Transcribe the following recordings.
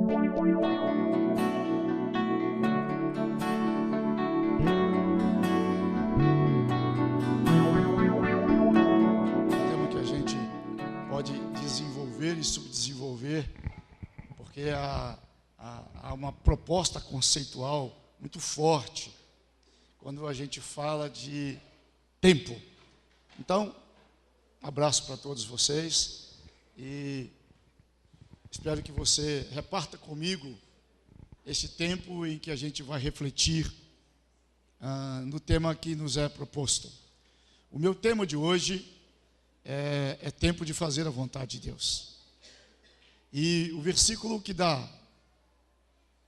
Tema que a gente pode desenvolver e subdesenvolver, porque há uma proposta conceitual muito forte quando a gente fala de tempo. Então, abraço para todos vocês e espero que você reparta comigo esse tempo em que a gente vai refletir no tema que nos é proposto. O meu tema de hoje é tempo de fazer a vontade de Deus. E o versículo que dá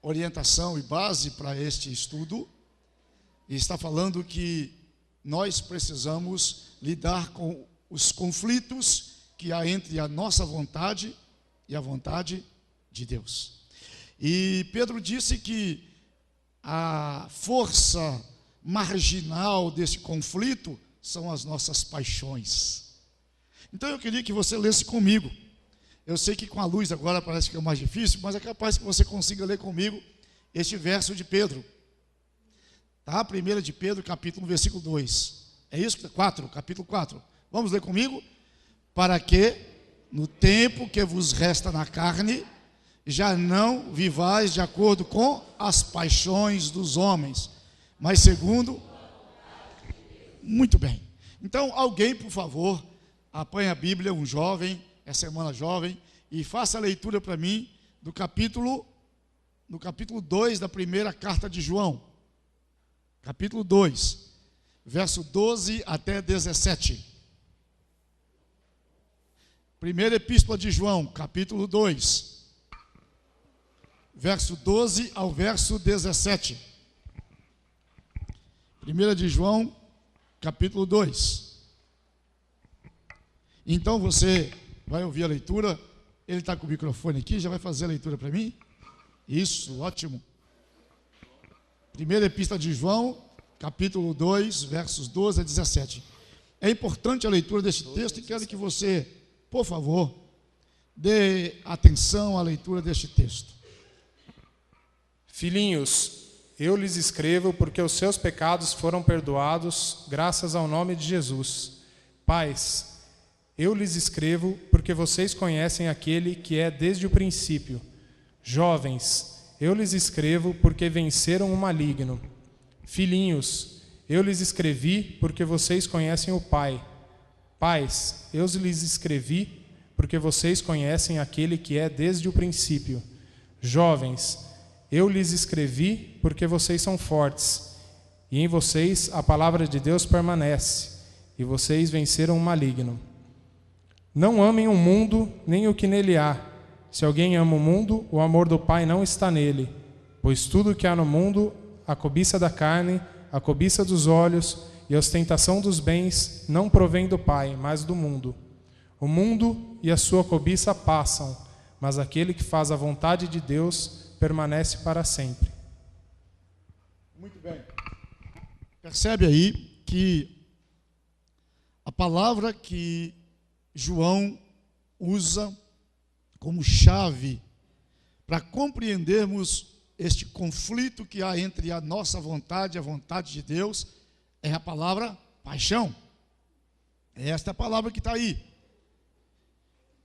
orientação e base para este estudo está falando que nós precisamos lidar com os conflitos que há entre a nossa vontade e a vontade de Deus. E Pedro disse que a força marginal desse conflito são as nossas paixões. Então eu queria que você lesse comigo. Eu sei que com a luz agora parece que é mais difícil, mas é capaz que você consiga ler comigo este verso de Pedro. Tá? 1 de Pedro, capítulo 1, versículo 2. É isso? 4, capítulo 4. Vamos ler comigo? Para que, no tempo que vos resta na carne, já não vivais de acordo com as paixões dos homens, mas segundo... Muito bem. Então, alguém, por favor, apanhe a Bíblia, um jovem, é semana jovem, e faça a leitura para mim no capítulo 2 da primeira carta de João. Capítulo 2, verso 12 até 17. Primeira epístola de João, capítulo 2, verso 12 ao verso 17. Primeira de João, capítulo 2. Então você vai ouvir a leitura. Ele está com o microfone aqui, já vai fazer a leitura para mim? Isso, ótimo. Primeira epístola de João, capítulo 2, versos 12 a 17. É importante a leitura deste texto e quero que você, por favor, dê atenção à leitura deste texto. Filhinhos, eu lhes escrevo porque os seus pecados foram perdoados graças ao nome de Jesus. Pais, eu lhes escrevo porque vocês conhecem aquele que é desde o princípio. Jovens, eu lhes escrevo porque venceram o maligno. Filhinhos, eu lhes escrevi porque vocês conhecem o Pai. Pais, eu lhes escrevi porque vocês conhecem aquele que é desde o princípio. Jovens, eu lhes escrevi porque vocês são fortes, e em vocês a palavra de Deus permanece, e vocês venceram o maligno. Não amem o mundo, nem o que nele há. Se alguém ama o mundo, o amor do Pai não está nele. Pois tudo que há no mundo, a cobiça da carne, a cobiça dos olhos e a ostentação dos bens, não provém do Pai, mas do mundo. O mundo e a sua cobiça passam, mas aquele que faz a vontade de Deus permanece para sempre. Muito bem. Percebe aí que a palavra que João usa como chave para compreendermos este conflito que há entre a nossa vontade e a vontade de Deus é a palavra paixão. É esta palavra que está aí.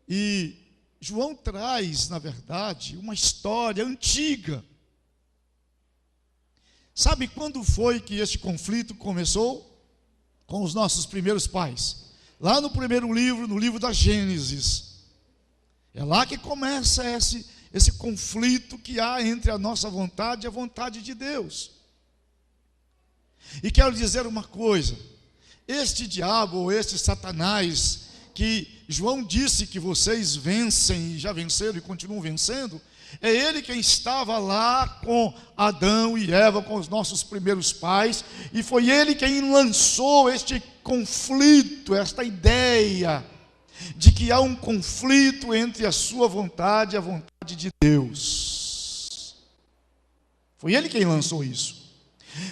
E João traz, na verdade, uma história antiga. Sabe quando foi que este conflito começou? Com os nossos primeiros pais. Lá no primeiro livro, no livro da Gênesis. É lá que começa esse conflito que há entre a nossa vontade e a vontade de Deus. E quero dizer uma coisa. Este diabo, ou este Satanás, que João disse que vocês vencem, e já venceram e continuam vencendo, é ele quem estava lá com Adão e Eva, com os nossos primeiros pais, e foi ele quem lançou este conflito, esta ideia de que há um conflito entre a sua vontade e a vontade de Deus. Foi ele quem lançou isso.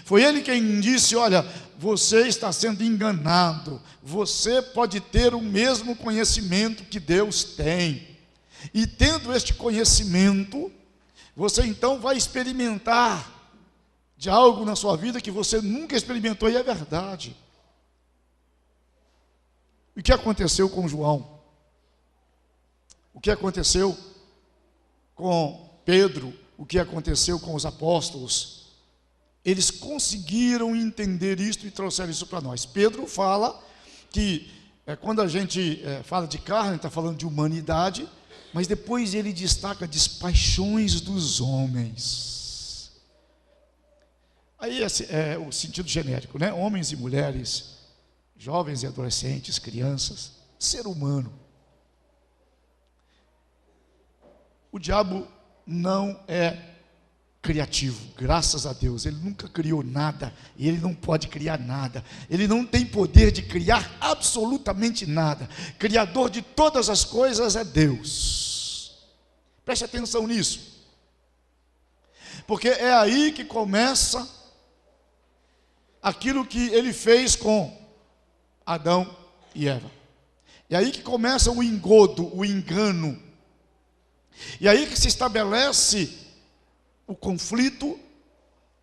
Foi ele quem disse: olha, você está sendo enganado, você pode ter o mesmo conhecimento que Deus tem, e tendo este conhecimento, você então vai experimentar de algo na sua vida que você nunca experimentou, e é verdade. O que aconteceu com João? O que aconteceu com Pedro? O que aconteceu com os apóstolos? Eles conseguiram entender isto e trouxeram isso para nós. Pedro fala que quando a gente fala de carne, está falando de humanidade, mas depois ele destaca as paixões dos homens. Aí é o sentido genérico, né? Homens e mulheres, jovens e adolescentes, crianças, ser humano. O diabo não é criativo, graças a Deus. Ele nunca criou nada e ele não pode criar nada. Ele não tem poder de criar absolutamente nada. Criador de todas as coisas é Deus. Preste atenção nisso, porque é aí que começa aquilo que ele fez com Adão e Eva. É aí que começa o engodo, o engano. E aí que se estabelece o conflito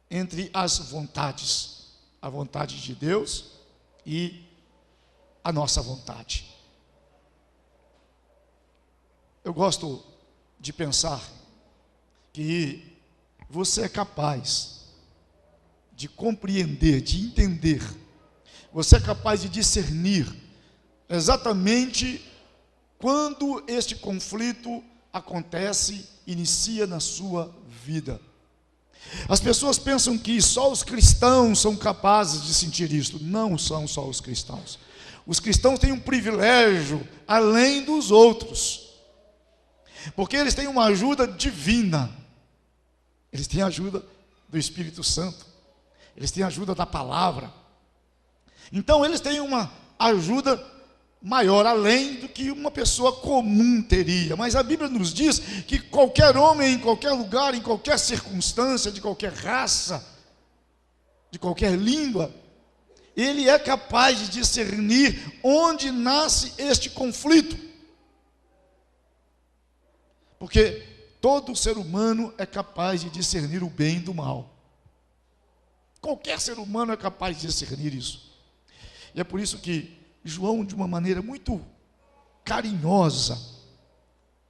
entre as vontades, a vontade de Deus e a nossa vontade. Eu gosto de pensar que você é capaz de compreender, de entender, você é capaz de discernir exatamente quando este conflito acontece, inicia na sua vida. As pessoas pensam que só os cristãos são capazes de sentir isto. Não são só os cristãos. Os cristãos têm um privilégio além dos outros, porque eles têm uma ajuda divina. Eles têm a ajuda do Espírito Santo. Eles têm a ajuda da palavra. Então eles têm uma ajuda maior, além do que uma pessoa comum teria. Mas a Bíblia nos diz que qualquer homem, em qualquer lugar, em qualquer circunstância, de qualquer raça, de qualquer língua, ele é capaz de discernir onde nasce este conflito. Porque todo ser humano é capaz de discernir o bem do mal. Qualquer ser humano é capaz de discernir isso. E é por isso que João, de uma maneira muito carinhosa,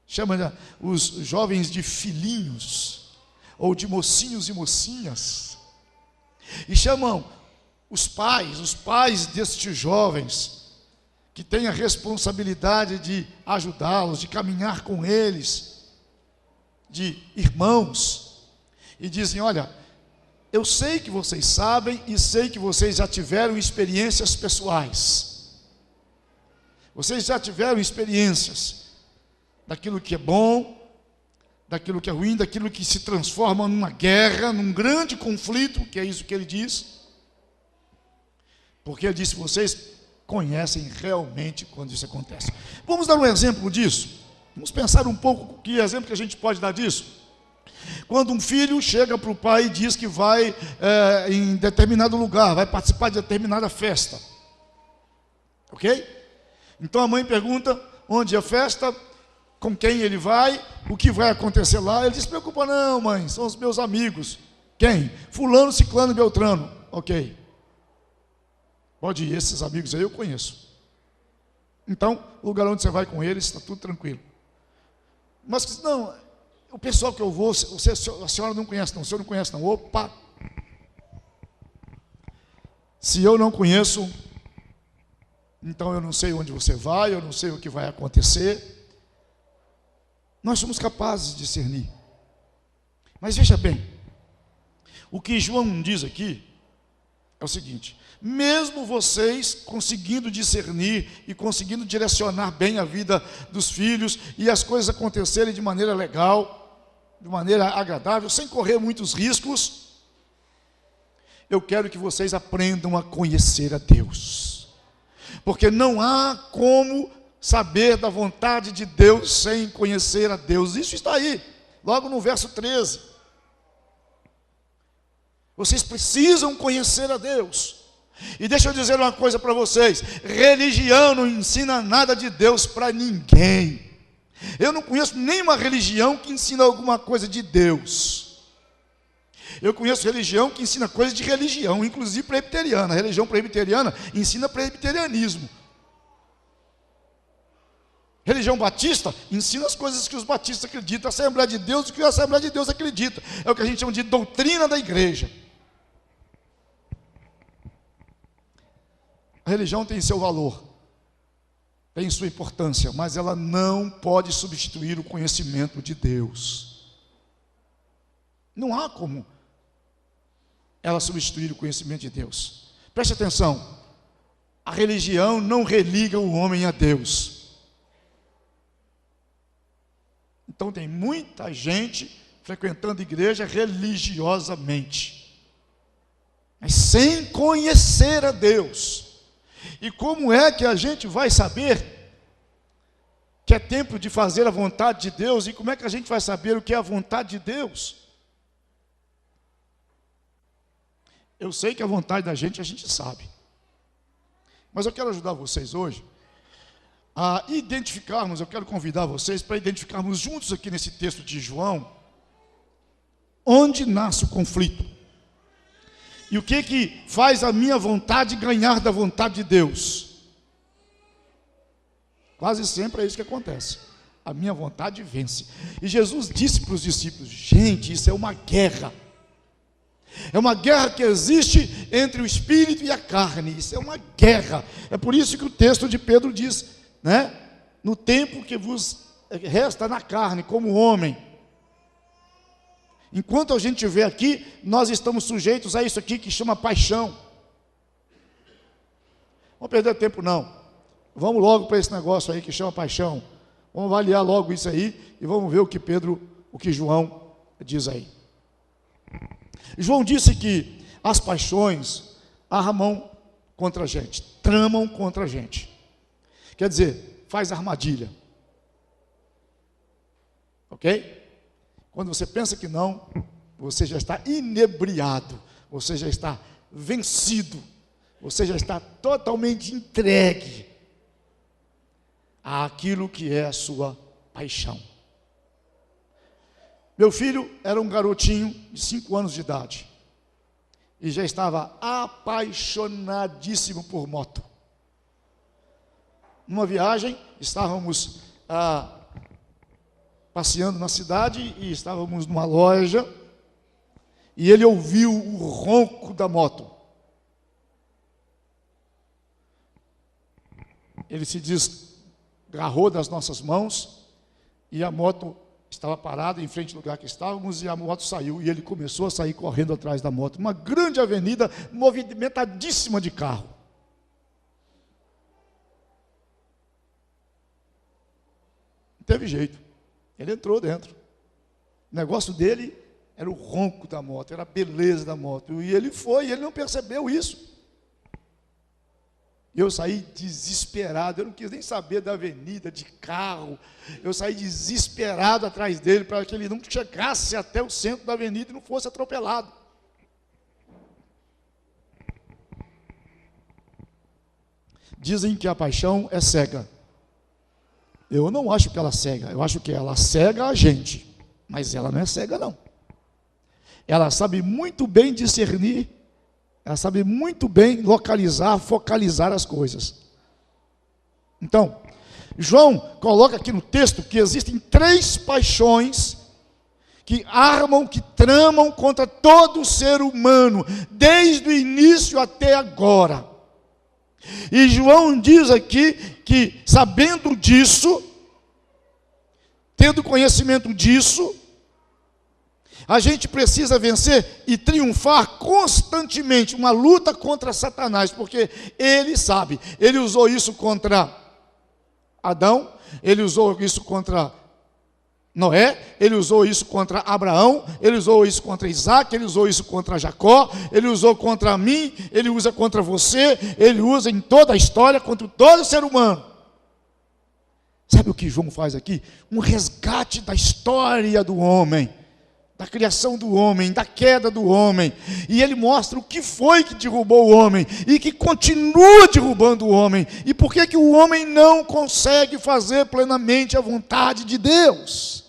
chama os jovens de filhinhos, ou de mocinhos e mocinhas, e chamam os pais destes jovens, que têm a responsabilidade de ajudá-los, de caminhar com eles, de irmãos, e dizem: olha, eu sei que vocês sabem e sei que vocês já tiveram experiências pessoais. Vocês já tiveram experiências daquilo que é bom, daquilo que é ruim, daquilo que se transforma numa guerra, num grande conflito, que é isso que ele diz. Porque ele disse: vocês conhecem realmente quando isso acontece. Vamos dar um exemplo disso? Vamos pensar um pouco que exemplo que a gente pode dar disso. Quando um filho chega para o pai e diz que vai em determinado lugar, vai participar de determinada festa. Ok? Então a mãe pergunta onde é a festa, com quem ele vai, o que vai acontecer lá. Ele diz: se preocupa não, mãe, são os meus amigos. Quem? Fulano, Ciclano e Beltrano. Ok. Pode ir, esses amigos aí eu conheço. Então, o lugar onde você vai com eles, está tudo tranquilo. Mas não, o pessoal que eu vou, a senhora não conhece não, o senhor não conhece não. Opa! Se eu não conheço, então eu não sei onde você vai, eu não sei o que vai acontecer. Nós somos capazes de discernir. Mas veja bem, o que João diz aqui é o seguinte: mesmo vocês conseguindo discernir e conseguindo direcionar bem a vida dos filhos e as coisas acontecerem de maneira legal, de maneira agradável, sem correr muitos riscos, eu quero que vocês aprendam a conhecer a Deus. Porque não há como saber da vontade de Deus sem conhecer a Deus. Isso está aí, logo no verso 13. Vocês precisam conhecer a Deus. E deixa eu dizer uma coisa para vocês: religião não ensina nada de Deus para ninguém. Eu não conheço nenhuma religião que ensina alguma coisa de Deus. Eu conheço religião que ensina coisas de religião, inclusive presbiteriana. A religião presbiteriana ensina presbiterianismo. Religião batista ensina as coisas que os batistas acreditam. A Assembleia de Deus, o que a Assembleia de Deus acredita. É o que a gente chama de doutrina da igreja. A religião tem seu valor, tem sua importância, mas ela não pode substituir o conhecimento de Deus. Não há como ela substituir o conhecimento de Deus. Preste atenção, a religião não religa o homem a Deus. Então tem muita gente frequentando igreja religiosamente, mas sem conhecer a Deus. E como é que a gente vai saber que é tempo de fazer a vontade de Deus? E como é que a gente vai saber o que é a vontade de Deus? Eu sei que a vontade da gente a gente sabe. Mas eu quero ajudar vocês hoje a identificarmos, eu quero convidar vocês para identificarmos juntos aqui nesse texto de João, onde nasce o conflito. E o que faz a minha vontade ganhar da vontade de Deus? Quase sempre é isso que acontece. A minha vontade vence. E Jesus disse para os discípulos: gente, isso é uma guerra. É uma guerra que existe entre o espírito e a carne. Isso é uma guerra. É por isso que o texto de Pedro diz, né? No tempo que vos resta na carne, como homem. Enquanto a gente estiver aqui, nós estamos sujeitos a isso aqui que chama paixão. Não vamos perder tempo não. Vamos logo para esse negócio aí que chama paixão. Vamos avaliar logo isso aí e vamos ver o que João diz aí. João disse que as paixões armam contra a gente, tramam contra a gente. Quer dizer, faz armadilha. Ok? Quando você pensa que não, você já está inebriado, você já está vencido, você já está totalmente entregue àquilo que é a sua paixão. Meu filho era um garotinho de 5 anos de idade e já estava apaixonadíssimo por moto. Numa viagem, estávamos passeando na cidade e estávamos numa loja e ele ouviu o ronco da moto. Ele se desgarrou das nossas mãos e a moto estava parada em frente ao lugar que estávamos e a moto saiu e ele começou a sair correndo atrás da moto. Uma grande avenida movimentadíssima de carro. Não teve jeito. Ele entrou dentro. O negócio dele era o ronco da moto, era a beleza da moto. E ele foi, e ele não percebeu isso. Eu saí desesperado, eu não quis nem saber da avenida, de carro. Eu saí desesperado atrás dele, para que ele não chegasse até o centro da avenida e não fosse atropelado. Dizem que a paixão é cega. Eu não acho que ela cega, eu acho que ela cega a gente, mas ela não é cega não. Ela sabe muito bem discernir, ela sabe muito bem localizar, focalizar as coisas. Então, João coloca aqui no texto que existem 3 paixões que armam, que tramam contra todo ser humano, desde o início até agora. E João diz aqui que, sabendo disso, tendo conhecimento disso, a gente precisa vencer e triunfar constantemente, uma luta contra Satanás, porque ele sabe, ele usou isso contra Adão, ele usou isso contra Noé, ele usou isso contra Abraão, ele usou isso contra Isaac, ele usou isso contra Jacó, ele usou contra mim, ele usa contra você, ele usa em toda a história contra todo ser humano. Sabe o que João faz aqui? Um resgate da história do homem, da criação do homem, da queda do homem, e ele mostra o que foi que derrubou o homem, e que continua derrubando o homem, e por que o homem não consegue fazer plenamente a vontade de Deus.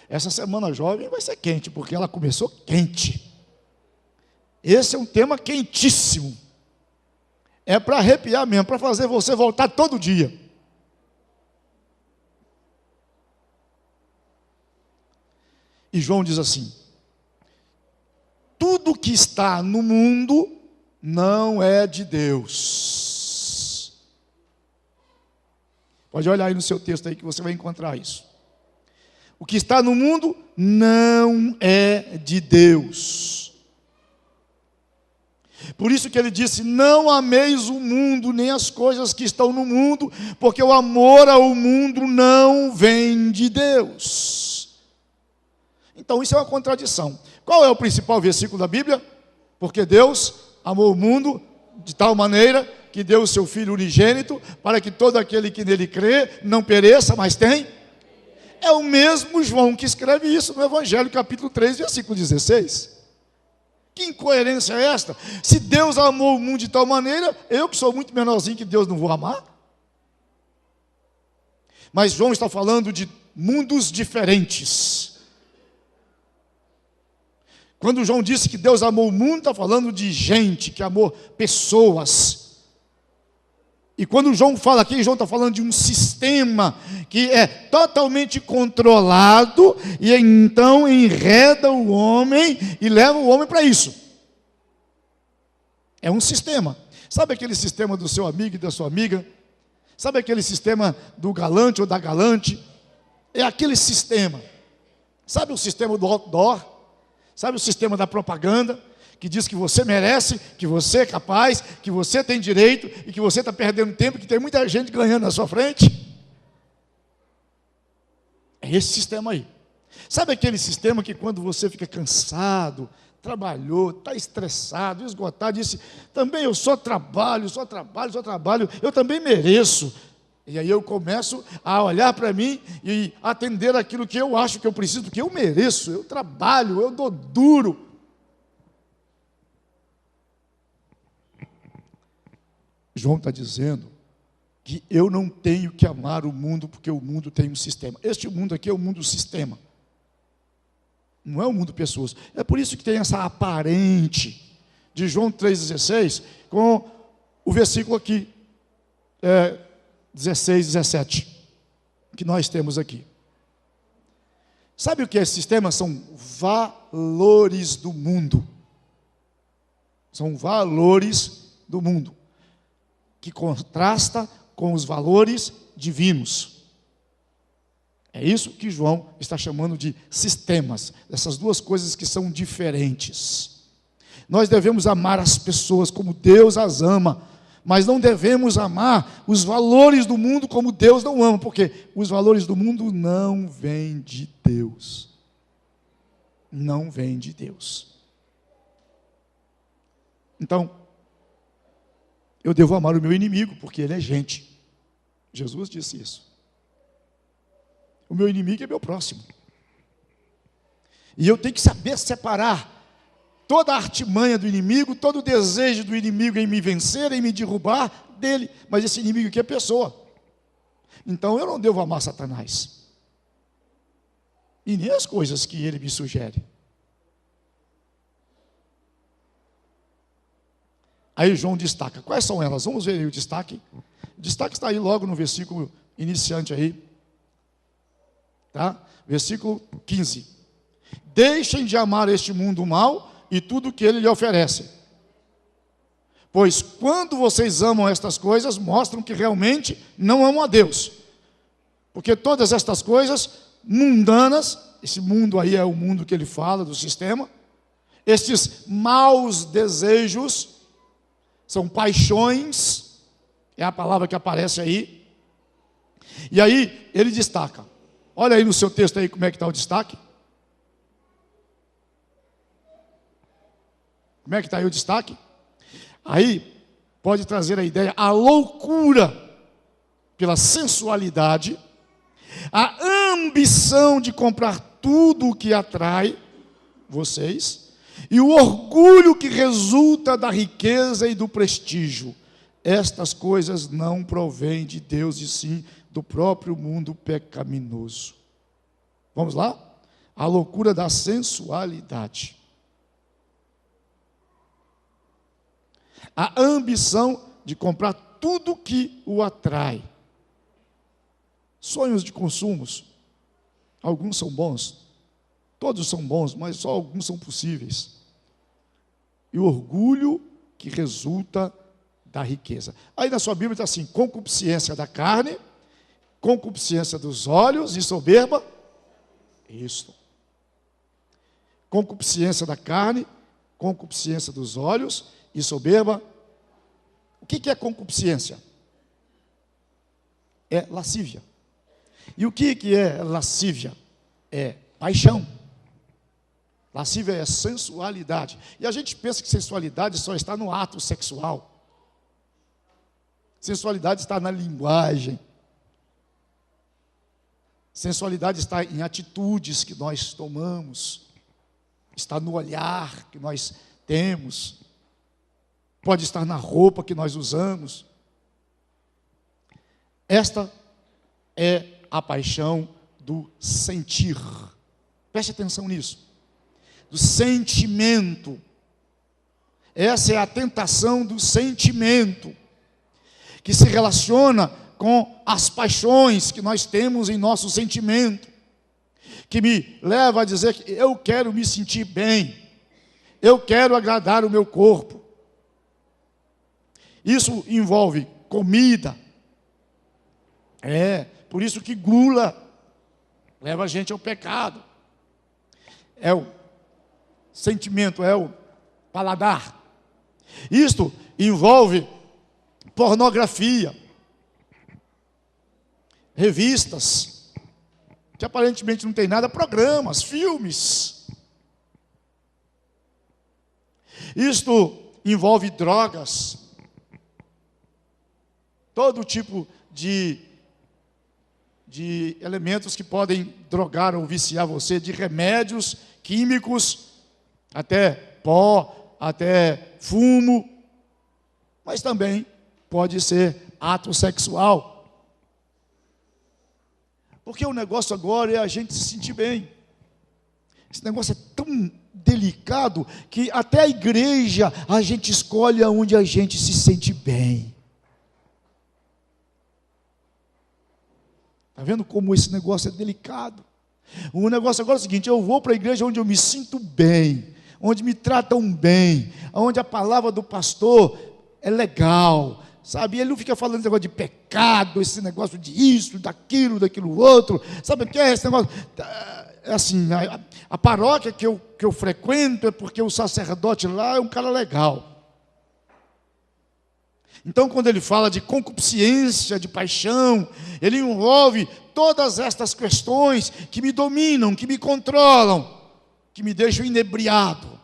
Essa semana jovem vai ser quente, porque ela começou quente. Esse é um tema quentíssimo, é para arrepiar mesmo, para fazer você voltar todo dia. E João diz assim: tudo que está no mundo não é de Deus. Pode olhar aí no seu texto aí que você vai encontrar isso. O que está no mundo não é de Deus. Por isso que ele disse: não ameis o mundo, nem as coisas que estão no mundo, porque o amor ao mundo não vem de Deus. Então isso é uma contradição. Qual é o principal versículo da Bíblia? Porque Deus amou o mundo de tal maneira que deu o seu Filho unigênito, para que todo aquele que nele crê não pereça, mas tem. É o mesmo João que escreve isso no Evangelho, capítulo 3, versículo 16. Que incoerência é esta? Se Deus amou o mundo de tal maneira, eu que sou muito menorzinho que Deus não vou amar? Mas João está falando de mundos diferentes. Quando João disse que Deus amou o mundo, está falando de gente, que amou pessoas. E quando João fala aqui, João está falando de um sistema que é totalmente controlado, e então enreda o homem e leva o homem para isso. É um sistema. Sabe aquele sistema do seu amigo e da sua amiga? Sabe aquele sistema do galante ou da galante? É aquele sistema. Sabe o sistema do outdoor? Sabe o sistema da propaganda, que diz que você merece, que você é capaz, que você tem direito e que você está perdendo tempo, que tem muita gente ganhando na sua frente? É esse sistema aí. Sabe aquele sistema que quando você fica cansado, trabalhou, está estressado, esgotado, disse: também eu só trabalho, eu também mereço. E aí eu começo a olhar para mim e atender aquilo que eu acho que eu preciso, porque eu mereço, eu trabalho, eu dou duro. João está dizendo que eu não tenho que amar o mundo, porque o mundo tem um sistema. Este mundo aqui é o mundo sistema. Não é o mundo pessoas. É por isso que tem essa aparente de João 3,16 com o versículo aqui, 16, 17, que nós temos aqui. Sabe o que é esse sistema? São valores do mundo. São valores do mundo, que contrasta com os valores divinos. É isso que João está chamando de sistemas, essas duas coisas que são diferentes. Nós devemos amar as pessoas como Deus as ama, mas não devemos amar os valores do mundo como Deus não ama, porque os valores do mundo não vêm de Deus. Não vêm de Deus. Então, eu devo amar o meu inimigo, porque ele é gente. Jesus disse isso. O meu inimigo é meu próximo. E eu tenho que saber separar toda a artimanha do inimigo, todo o desejo do inimigo em me vencer, em me derrubar dele. Mas esse inimigo aqui é pessoa. Então eu não devo amar Satanás. E nem as coisas que ele me sugere. Aí João destaca. Quais são elas? Vamos ver aí o destaque. O destaque está aí logo no versículo iniciante aí. Tá? Versículo 15. Deixem de amar este mundo mal e tudo que ele lhe oferece. Pois quando vocês amam estas coisas, mostram que realmente não amam a Deus. Porque todas estas coisas mundanas, esse mundo aí é o mundo que ele fala, do sistema, estes maus desejos, são paixões, é a palavra que aparece aí. E aí ele destaca. Olha aí no seu texto aí como é que está o destaque. Como é que está aí o destaque? Aí pode trazer a ideia, a loucura pela sensualidade, a ambição de comprar tudo o que atrai vocês, e o orgulho que resulta da riqueza e do prestígio. Estas coisas não provêm de Deus, e sim do próprio mundo pecaminoso. Vamos lá? A loucura da sensualidade. A ambição de comprar tudo que o atrai. Sonhos de consumos. Alguns são bons. Todos são bons, mas só alguns são possíveis. E o orgulho que resulta da riqueza. Aí na sua Bíblia está assim: concupiscência da carne, concupiscência dos olhos e soberba. Isso. Concupiscência da carne, concupiscência dos olhos e soberba. O que é concupiscência? É lascívia. E o que é lascívia? É paixão. Lascívia é sensualidade. E a gente pensa que sensualidade só está no ato sexual. Sensualidade está na linguagem. Sensualidade está em atitudes que nós tomamos. Está no olhar que nós temos. Pode estar na roupa que nós usamos. Esta é a paixão do sentir. Preste atenção nisso. Do sentimento. Essa é a tentação do sentimento, que se relaciona com as paixões que nós temos em nosso sentimento, que me leva a dizer que eu quero me sentir bem, eu quero agradar o meu corpo. Isso envolve comida. Por isso que gula leva a gente ao pecado. É o sentimento, é o paladar. Isto envolve pornografia, revistas, que aparentemente não tem nada, programas, filmes. Isto envolve drogas, todo tipo de elementos que podem drogar ou viciar você, de remédios químicos, até pó, até fumo, mas também pode ser ato sexual. Porque o negócio agora é a gente se sentir bem. Esse negócio é tão delicado que até a igreja a gente escolhe onde a gente se sente bem. Está vendo como esse negócio é delicado? O negócio agora é o seguinte: eu vou para a igreja onde eu me sinto bem, onde me tratam bem, onde a palavra do pastor é legal, sabe? Ele não fica falando esse negócio de pecado, esse negócio de isso, daquilo outro. Sabe o que é esse negócio? É assim, a paróquia que eu frequento é porque o sacerdote lá é um cara legal. Então, quando ele fala de concupiscência, de paixão, ele envolve todas estas questões que me dominam, que me controlam, que me deixam inebriado.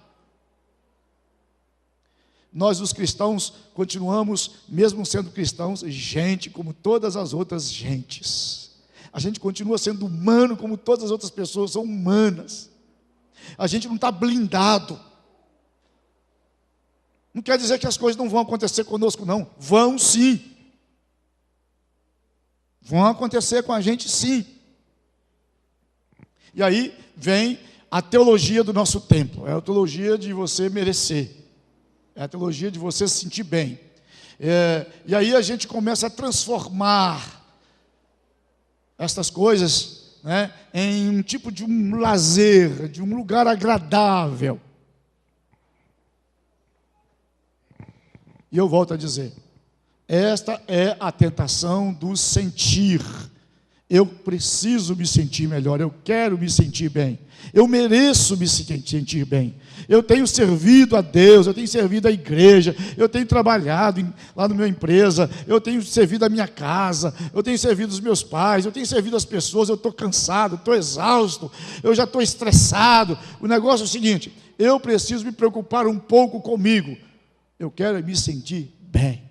Nós, os cristãos, continuamos, mesmo sendo cristãos, gente como todas as outras gentes. A gente continua sendo humano como todas as outras pessoas são humanas. A gente não está blindado. Não quer dizer que as coisas não vão acontecer conosco, não. Vão sim. Vão acontecer com a gente sim. E aí vem a teologia do nosso tempo. É a teologia de você merecer. É a teologia de você se sentir bem. E aí a gente começa a transformar estas coisas, né, em um tipo de um lazer, de um lugar agradável. E eu volto a dizer, esta é a tentação do sentir. Eu preciso me sentir melhor, eu quero me sentir bem, eu mereço me sentir bem. Eu tenho servido a Deus, eu tenho servido a igreja, eu tenho trabalhado lá na minha empresa, eu tenho servido a minha casa, eu tenho servido os meus pais, eu tenho servido as pessoas, eu estou cansado, estou exausto, eu já estou estressado. O negócio é o seguinte: eu preciso me preocupar um pouco comigo. Eu quero me sentir bem.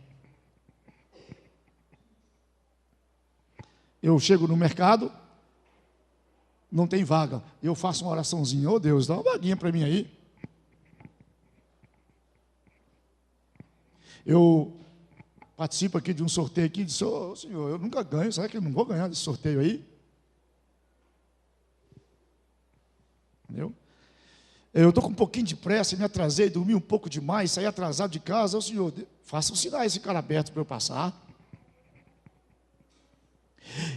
Eu chego no mercado, não tem vaga. Eu faço uma oraçãozinha, Deus, dá uma vaguinha para mim aí. Eu participo aqui de um sorteio aqui, disse, senhor, eu nunca ganho, será que eu não vou ganhar desse sorteio aí? Entendeu? Eu estou com um pouquinho de pressa, me atrasei, dormi um pouco demais, saí atrasado de casa. O senhor, faça um sinal esse cara aberto para eu passar.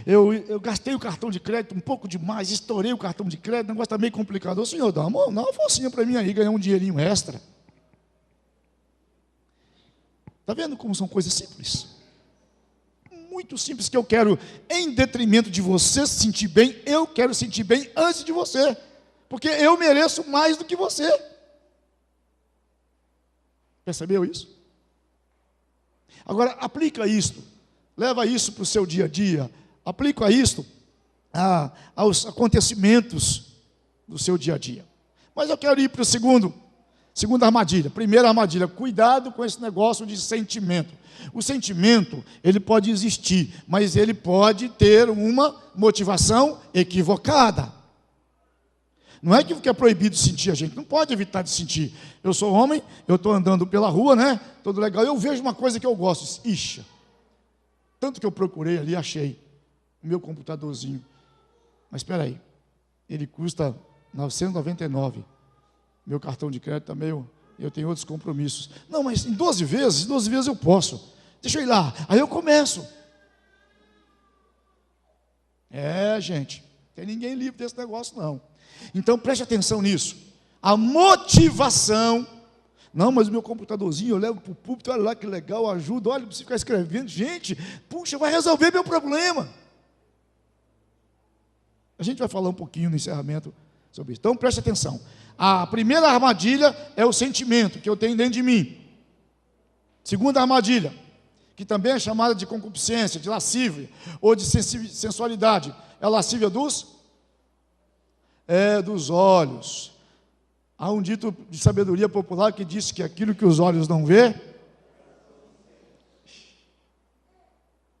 Eu gastei o cartão de crédito um pouco demais, estourei o cartão de crédito, o negócio está meio complicado. O senhor, dá uma forcinha para mim aí, ganhar um dinheirinho extra. Está vendo como são coisas simples? Muito simples, que eu quero, em detrimento de você se sentir bem, eu quero sentir bem antes de você. Porque eu mereço mais do que você. Percebeu isso? Agora, aplica isso. Leva isso para o seu dia a dia. Aplica isso aos acontecimentos do seu dia a dia. Mas eu quero ir para o segunda armadilha. Primeira armadilha, cuidado com esse negócio de sentimento. O sentimento, ele pode existir, mas ele pode ter uma motivação equivocada. Não é que é proibido sentir, a gente não pode evitar de sentir. Eu sou homem, eu estou andando pela rua, né? Todo legal, eu vejo uma coisa que eu gosto. Ixi, tanto que eu procurei ali, achei o meu computadorzinho. Mas espera aí, ele custa R$ 999. Meu cartão de crédito também, eu tenho outros compromissos. Não, mas em 12 vezes eu posso. Deixa eu ir lá, aí eu começo. Gente, não tem ninguém livre desse negócio não. Então preste atenção nisso. A motivação. Não, mas o meu computadorzinho eu levo para o púlpito, olha lá que legal, ajuda, olha, para você ficar escrevendo. Gente, puxa, vai resolver meu problema. A gente vai falar um pouquinho no encerramento sobre isso. Então preste atenção. A primeira armadilha é o sentimento que eu tenho dentro de mim. Segunda armadilha, que também é chamada de concupiscência, de lascívia, ou de sensualidade. É a lascívia dos olhos. Há um dito de sabedoria popular que diz que aquilo que os olhos não vê.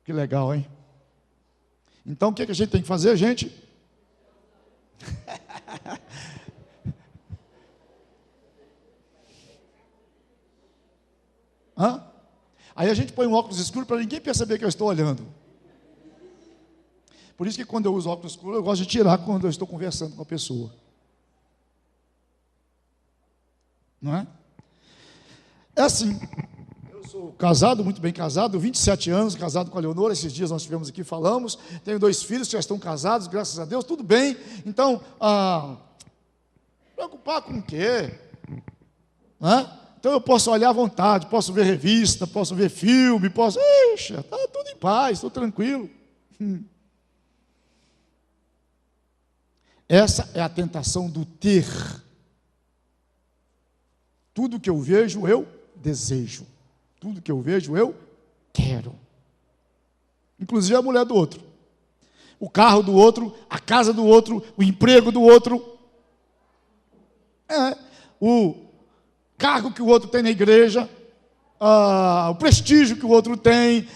Que legal, hein? Então o que a gente tem que fazer, gente? Aí a gente põe um óculos escuro para ninguém perceber que eu estou olhando. Por isso que quando eu uso óculos escuros, eu gosto de tirar quando eu estou conversando com a pessoa. Não é? É assim, eu sou casado, muito bem casado, 27 anos, casado com a Leonora, esses dias nós estivemos aqui, falamos, tenho 2 filhos que já estão casados, graças a Deus, tudo bem. Então, preocupar com o quê? Não é? Então eu posso olhar à vontade, posso ver revista, posso ver filme, posso... Ixi, está tudo em paz, estou tranquilo. Essa é a tentação do ter. Tudo que eu vejo, eu desejo. Tudo que eu vejo, eu quero. Inclusive a mulher do outro. O carro do outro, a casa do outro, o emprego do outro. O cargo que o outro tem na igreja, o prestígio que o outro tem.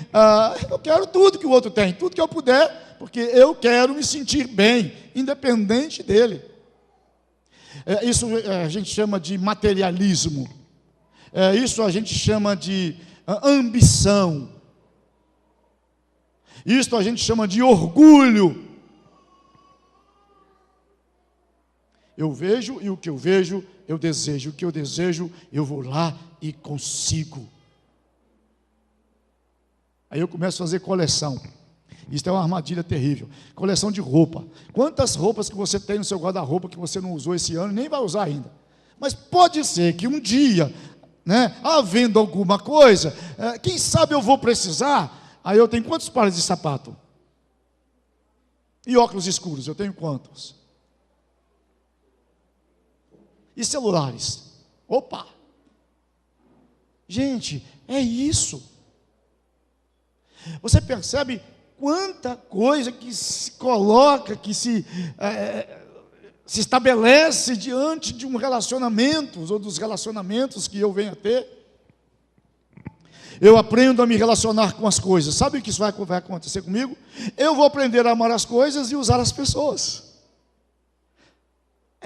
Eu quero tudo que o outro tem, tudo que eu puder, porque eu quero me sentir bem, independente dele. Isso a gente chama de materialismo. Isso a gente chama de ambição. Isso a gente chama de orgulho. Eu vejo e o que eu vejo, eu desejo. O que eu desejo, eu vou lá e consigo. Aí eu começo a fazer coleção. Isso é uma armadilha terrível. Coleção de roupa. Quantas roupas que você tem no seu guarda-roupa que você não usou esse ano e nem vai usar ainda? Mas pode ser que um dia, havendo alguma coisa, quem sabe eu vou precisar. Aí eu tenho quantos pares de sapato? E óculos escuros, eu tenho quantos? E celulares? Opa! Gente, é isso. Você percebe quanta coisa que se coloca, que se estabelece diante de um relacionamento, ou dos relacionamentos que eu venho a ter. Eu aprendo a me relacionar com as coisas. Sabe o que isso vai acontecer comigo? Eu vou aprender a amar as coisas e usar as pessoas.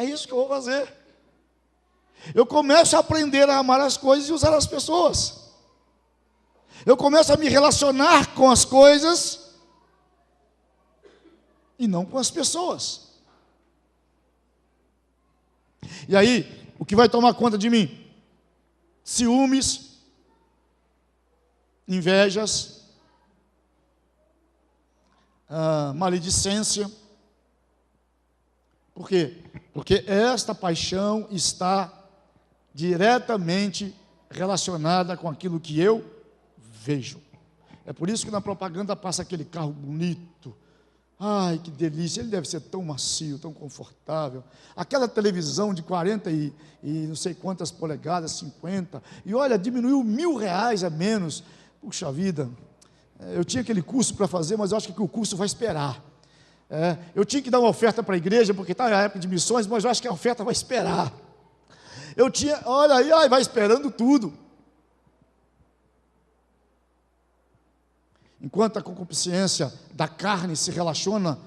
É isso que eu vou fazer. Eu começo a aprender a amar as coisas e usar as pessoas. Eu começo a me relacionar com as coisas e não com as pessoas. E aí, o que vai tomar conta de mim? Ciúmes, invejas, maledicência. Por quê? Porque esta paixão está diretamente relacionada com aquilo que eu vejo. É por isso que na propaganda passa aquele carro bonito. Ai, que delícia, ele deve ser tão macio, tão confortável. Aquela televisão de 40 e não sei quantas polegadas, 50. E olha, diminuiu R$1.000 a menos. Puxa vida, eu tinha aquele curso para fazer, mas eu acho que o curso vai esperar. Eu tinha que dar uma oferta para a igreja, porque está na época de missões, mas eu acho que a oferta vai esperar. Olha aí, ai, vai esperando tudo. Enquanto a concupiscência da carne se relaciona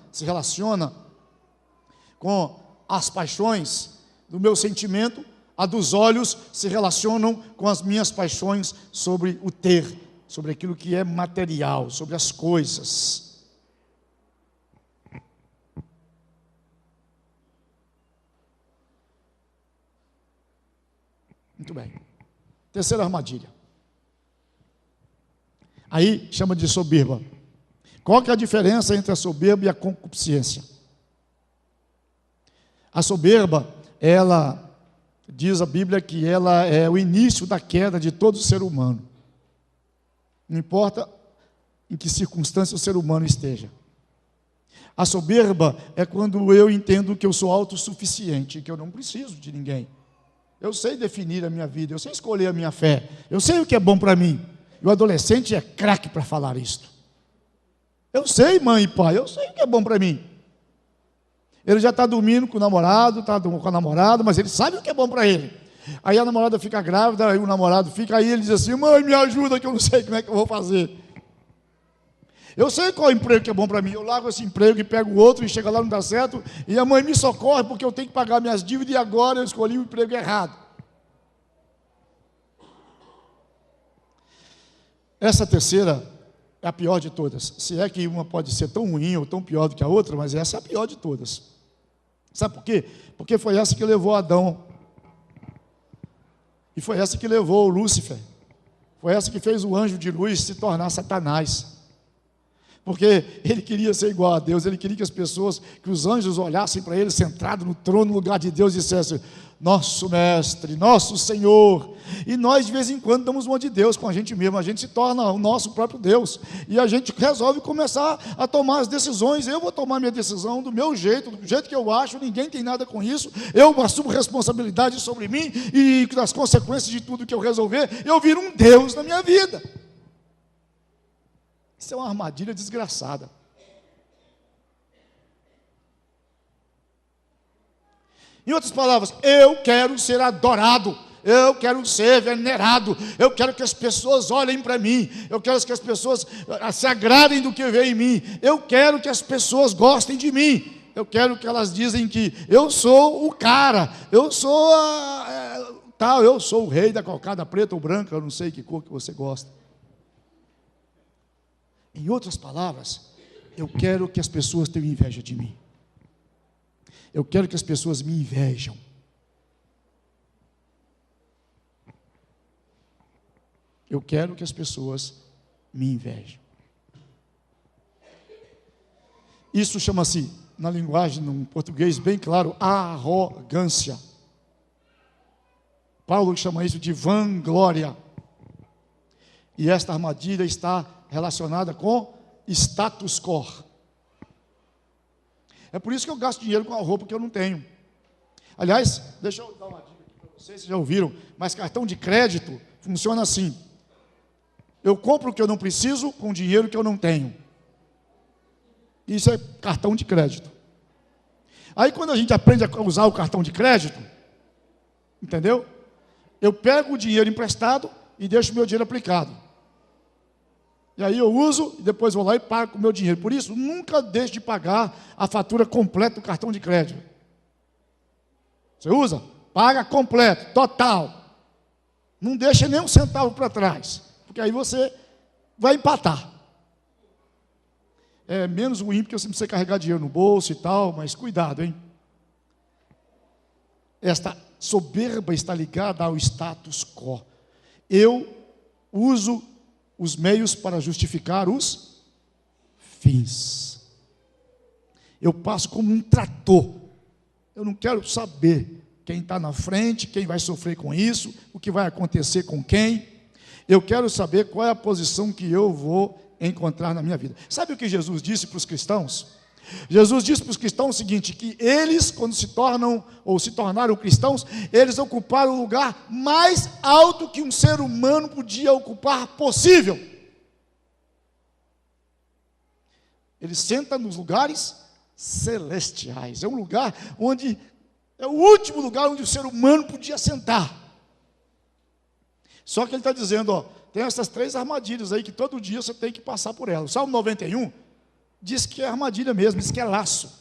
com as paixões do meu sentimento, a dos olhos se relacionam com as minhas paixões sobre o ter, sobre aquilo que é material, sobre as coisas. Muito bem. Terceira armadilha. Aí chama de soberba. Qual que é a diferença entre a soberba e a concupiscência? A soberba, ela diz a Bíblia que ela é o início da queda de todo ser humano. Não importa em que circunstância o ser humano esteja. A soberba é quando eu entendo que eu sou autossuficiente, que eu não preciso de ninguém. Eu sei definir a minha vida, eu sei escolher a minha fé, eu sei o que é bom para mim. E o adolescente é craque para falar isto. Eu sei, mãe e pai, eu sei o que é bom para mim. Ele já está dormindo com o namorado, está com a namorada, mas ele sabe o que é bom para ele. Aí a namorada fica grávida, aí o namorado fica, aí ele diz assim, mãe, me ajuda que eu não sei como é que eu vou fazer. Eu sei qual emprego que é bom para mim, eu largo esse emprego e pego o outro e chega lá não dá certo, e a mãe me socorre porque eu tenho que pagar minhas dívidas e agora eu escolhi o emprego errado. Essa terceira é a pior de todas. Se é que uma pode ser tão ruim ou tão pior do que a outra, mas essa é a pior de todas. Sabe por quê? Porque foi essa que levou Adão. E foi essa que levou Lúcifer. Foi essa que fez o anjo de luz se tornar Satanás. Porque ele queria ser igual a Deus, ele queria que as pessoas, que os anjos olhassem para ele sentado no trono, no lugar de Deus, e dissessem, nosso mestre, nosso Senhor. E nós de vez em quando damos uma de Deus com a gente mesmo, a gente se torna o nosso próprio Deus, e a gente resolve começar a tomar as decisões. Eu vou tomar minha decisão do meu jeito, do jeito que eu acho, ninguém tem nada com isso, eu assumo responsabilidade sobre mim, e das consequências de tudo que eu resolver, eu viro um Deus na minha vida. Isso é uma armadilha desgraçada. Em outras palavras, eu quero ser adorado, eu quero ser venerado, eu quero que as pessoas olhem para mim, eu quero que as pessoas se agradem do que vê em mim, eu quero que as pessoas gostem de mim, eu quero que elas dizem que eu sou o cara, eu sou tal, eu sou o rei da cocada preta ou branca, eu não sei que cor que você gosta. Em outras palavras, eu quero que as pessoas tenham inveja de mim. Eu quero que as pessoas me invejam. Eu quero que as pessoas me invejem. Isso chama-se, na linguagem, num português bem claro, arrogância. Paulo chama isso de vanglória. E esta armadilha está relacionada com status quo. É por isso que eu gasto dinheiro com a roupa que eu não tenho. Aliás, deixa eu dar uma dica aqui para vocês, vocês já ouviram, mas cartão de crédito funciona assim. Eu compro o que eu não preciso com dinheiro que eu não tenho. Isso é cartão de crédito. Aí quando a gente aprende a usar o cartão de crédito, entendeu? Eu pego o dinheiro emprestado e deixo o meu dinheiro aplicado. E aí eu uso e depois vou lá e pago com o meu dinheiro. Por isso, nunca deixe de pagar a fatura completa do cartão de crédito. Você usa? Paga completo, total. Não deixa nem um centavo para trás, porque aí você vai empatar. É menos ruim, porque você precisa carregar dinheiro no bolso e tal, mas cuidado, hein? Esta soberba está ligada ao status quo. Eu uso os meios para justificar os fins. Eu passo como um trator. Eu não quero saber quem está na frente, quem vai sofrer com isso, o que vai acontecer com quem. Eu quero saber qual é a posição que eu vou encontrar na minha vida. Sabe o que Jesus disse para os cristãos? Jesus disse para os cristãos o seguinte, que eles, quando se tornam, ou se tornaram cristãos, eles ocuparam o lugar mais alto que um ser humano podia ocupar possível. Ele senta nos lugares celestiais. É um lugar onde, é o último lugar onde o ser humano podia sentar. Só que ele está dizendo, ó, tem essas 3 armadilhas aí que todo dia você tem que passar por elas. O Salmo 91 diz que é armadilha mesmo, diz que é laço.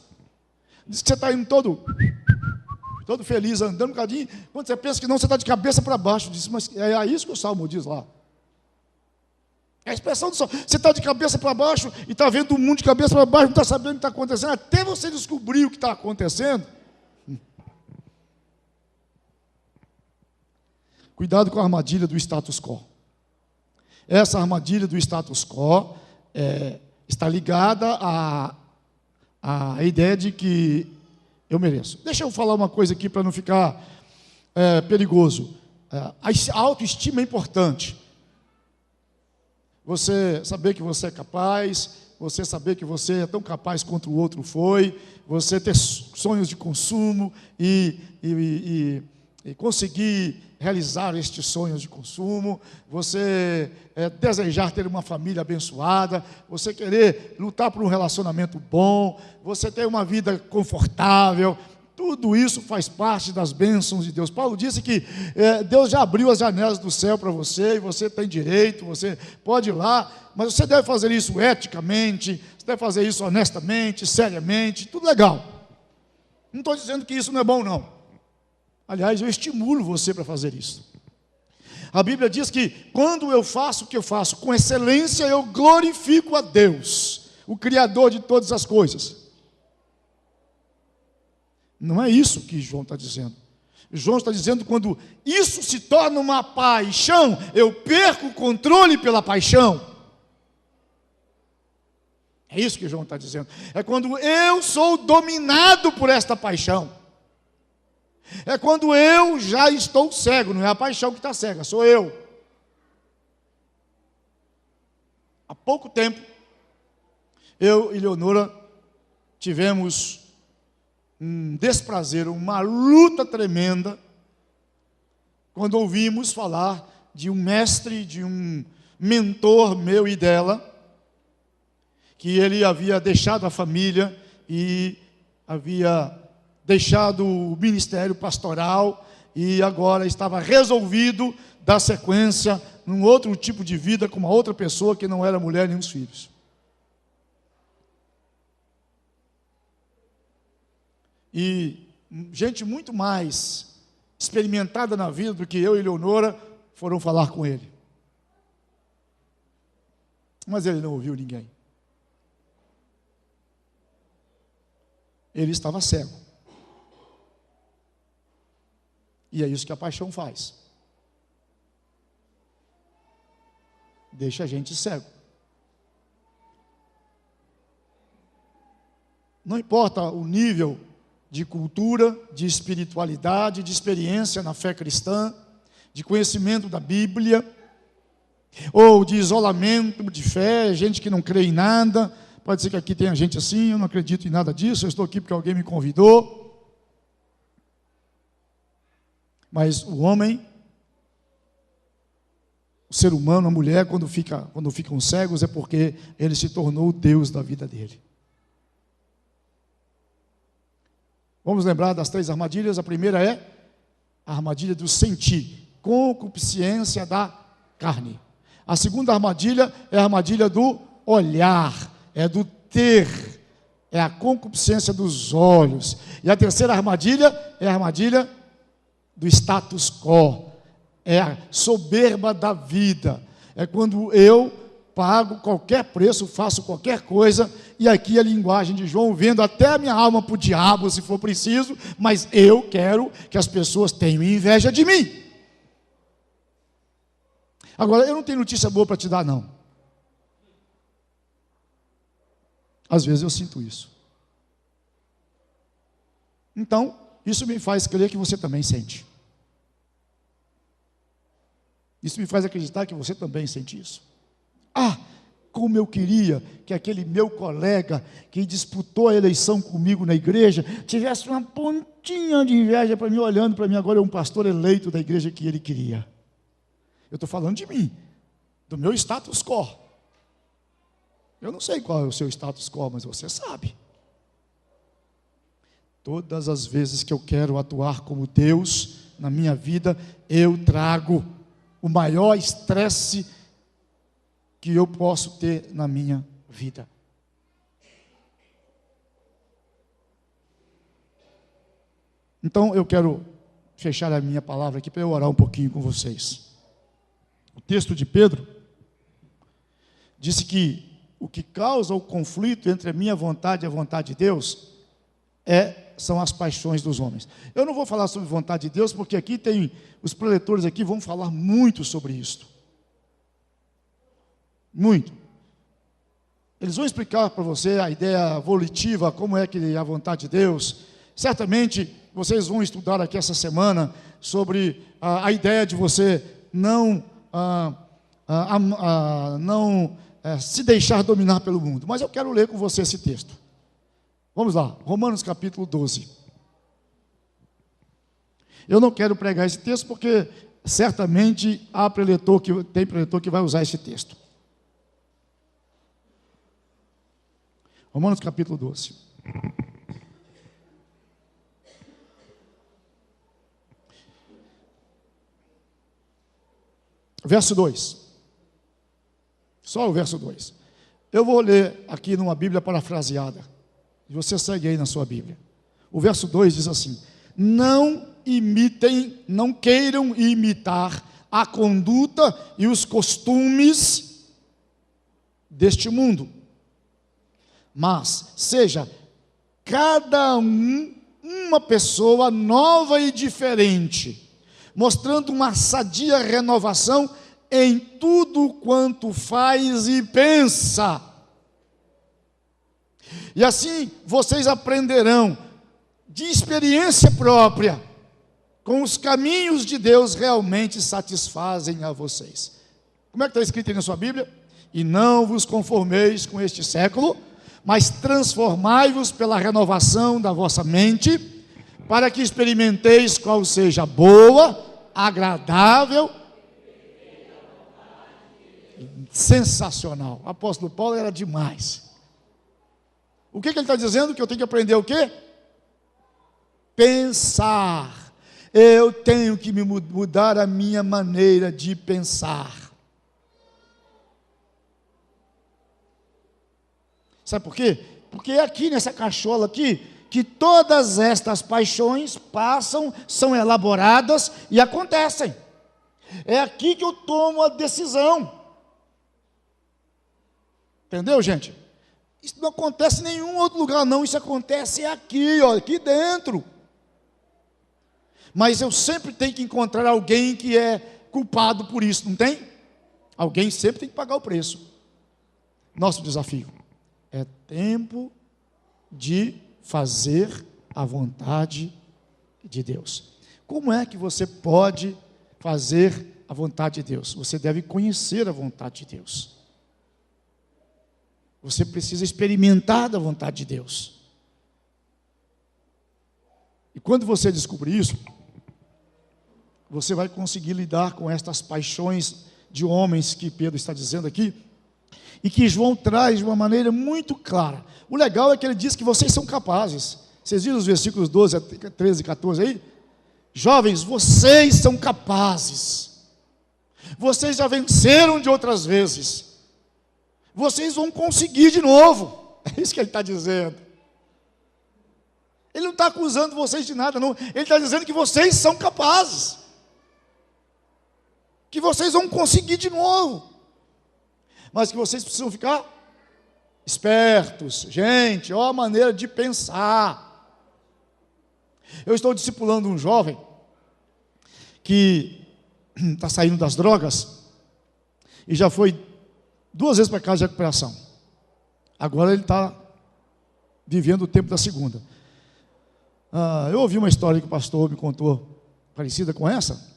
Diz que você está indo todo feliz, andando um bocadinho, quando você pensa que não, você está de cabeça para baixo. Diz, mas é isso que o Salmo diz lá. É a expressão do Salmo. Você está de cabeça para baixo e está vendo o mundo de cabeça para baixo, não está sabendo o que está acontecendo, até você descobrir o que está acontecendo. Cuidado com a armadilha do status quo. Essa armadilha do status quo está ligada à ideia de que eu mereço. Deixa eu falar uma coisa aqui para não ficar perigoso. A autoestima é importante. Você saber que você é capaz, você saber que você é tão capaz quanto o outro foi, você ter sonhos de consumo e conseguir realizar estes sonhos de consumo, você desejar ter uma família abençoada, você querer lutar por um relacionamento bom, você ter uma vida confortável, tudo isso faz parte das bênçãos de Deus. Paulo disse que Deus já abriu as janelas do céu para você, e você tem direito, você pode ir lá, mas você deve fazer isso eticamente, você deve fazer isso honestamente, seriamente, tudo legal. Não estou dizendo que isso não é bom, não. Aliás, eu estimulo você para fazer isso. A Bíblia diz que quando eu faço o que eu faço com excelência, eu glorifico a Deus, o Criador de todas as coisas. Não é isso que João está dizendo. João está dizendo que quando isso se torna uma paixão, eu perco o controle pela paixão. É isso que João está dizendo. É quando eu sou dominado por esta paixão. É quando eu já estou cego, não é a paixão que está cega, sou eu. Há pouco tempo, eu e Leonora tivemos um desprazer, uma luta tremenda, quando ouvimos falar de um mestre, de um mentor meu e dela, que ele havia deixado a família e havia deixado o ministério pastoral e agora estava resolvido dar sequência num outro tipo de vida com uma outra pessoa que não era mulher nem os filhos. E gente muito mais experimentada na vida do que eu e Leonora foram falar com ele. Mas ele não ouviu ninguém. Ele estava cego. E é isso que a paixão faz. Deixa a gente cego. Não importa o nível de cultura, de espiritualidade, de experiência na fé cristã, de conhecimento da Bíblia, ou de isolamento de fé, gente que não crê em nada. Pode ser que aqui tenha gente assim, eu não acredito em nada disso, eu estou aqui porque alguém me convidou. Mas o homem, o ser humano, a mulher, quando ficam cegos, é porque ele se tornou o Deus da vida dele. Vamos lembrar das 3 armadilhas. A primeira é a armadilha do sentir, concupiscência da carne. A segunda armadilha é a armadilha do olhar, é do ter, é a concupiscência dos olhos. E a terceira armadilha é a armadilha do status quo, é a soberba da vida. É quando eu pago qualquer preço, faço qualquer coisa, e aqui a linguagem de João, vendo até a minha alma para o diabo, se for preciso, mas eu quero que as pessoas tenham inveja de mim. Agora, eu não tenho notícia boa para te dar, não. Às vezes eu sinto isso. Então, isso me faz crer que você também sente. Isso me faz acreditar que você também sente isso. Ah, como eu queria que aquele meu colega que disputou a eleição comigo na igreja tivesse uma pontinha de inveja para mim, olhando para mim agora, é um pastor eleito da igreja que ele queria. Eu estou falando de mim, do meu status quo. Eu não sei qual é o seu status quo, mas você sabe. Todas as vezes que eu quero atuar como Deus na minha vida, eu trago o maior estresse que eu posso ter na minha vida. Então eu quero fechar a minha palavra aqui para eu orar um pouquinho com vocês. O texto de Pedro disse que o que causa o conflito entre a minha vontade e a vontade de Deus são as paixões dos homens. Eu não vou falar sobre vontade de Deus, porque aqui tem, os preletores aqui vão falar muito sobre isto. Muito. Eles vão explicar para você a ideia volitiva, como é que é a vontade de Deus. Certamente, vocês vão estudar aqui essa semana sobre a ideia de você não se deixar dominar pelo mundo. Mas eu quero ler com você esse texto. Vamos lá, Romanos capítulo 12. Eu não quero pregar esse texto porque certamente tem preletor que vai usar esse texto. Romanos capítulo 12. Verso 2. Só o verso 2. Eu vou ler aqui numa Bíblia parafraseada. Você segue aí na sua Bíblia. O verso 2 diz assim: não queiram imitar a conduta e os costumes deste mundo, mas seja cada uma pessoa nova e diferente, mostrando uma sadia renovação em tudo quanto faz e pensa. E assim vocês aprenderão de experiência própria com os caminhos de Deus realmente satisfazem a vocês. Como é que está escrito aí na sua Bíblia? E não vos conformeis com este século, mas transformai-vos pela renovação da vossa mente, para que experimenteis qual seja a boa, agradável, sensacional. O apóstolo Paulo era demais. O que ele está dizendo? Que eu tenho que aprender o quê? Pensar. Eu tenho que mudar a minha maneira de pensar. Sabe por quê? Porque é aqui nessa cachola aqui que todas estas paixões passam, são elaboradas e acontecem. É aqui que eu tomo a decisão. Entendeu, gente? Isso não acontece em nenhum outro lugar, não. Isso acontece aqui, ó, aqui dentro. Mas eu sempre tenho que encontrar alguém que é culpado por isso, não tem? Alguém sempre tem que pagar o preço. Nosso desafio é tempo de fazer a vontade de Deus. Como é que você pode fazer a vontade de Deus? Você deve conhecer a vontade de Deus. Você precisa experimentar da vontade de Deus. E quando você descobrir isso, você vai conseguir lidar com estas paixões de homens que Pedro está dizendo aqui, e que João traz de uma maneira muito clara. O legal é que ele diz que vocês são capazes. Vocês viram os versículos 12, 13 e 14 aí? Jovens, vocês são capazes. Vocês já venceram de outras vezes. Vocês vão conseguir de novo. É isso que ele está dizendo. Ele não está acusando vocês de nada, não. Ele está dizendo que vocês são capazes, que vocês vão conseguir de novo, mas que vocês precisam ficar espertos. Gente, ó a maneira de pensar. Eu estou discipulando um jovem que está saindo das drogas e já foi 2 vezes para casa de recuperação. Agora ele está vivendo o tempo da segunda. Eu ouvi uma história que o pastor me contou, parecida com essa.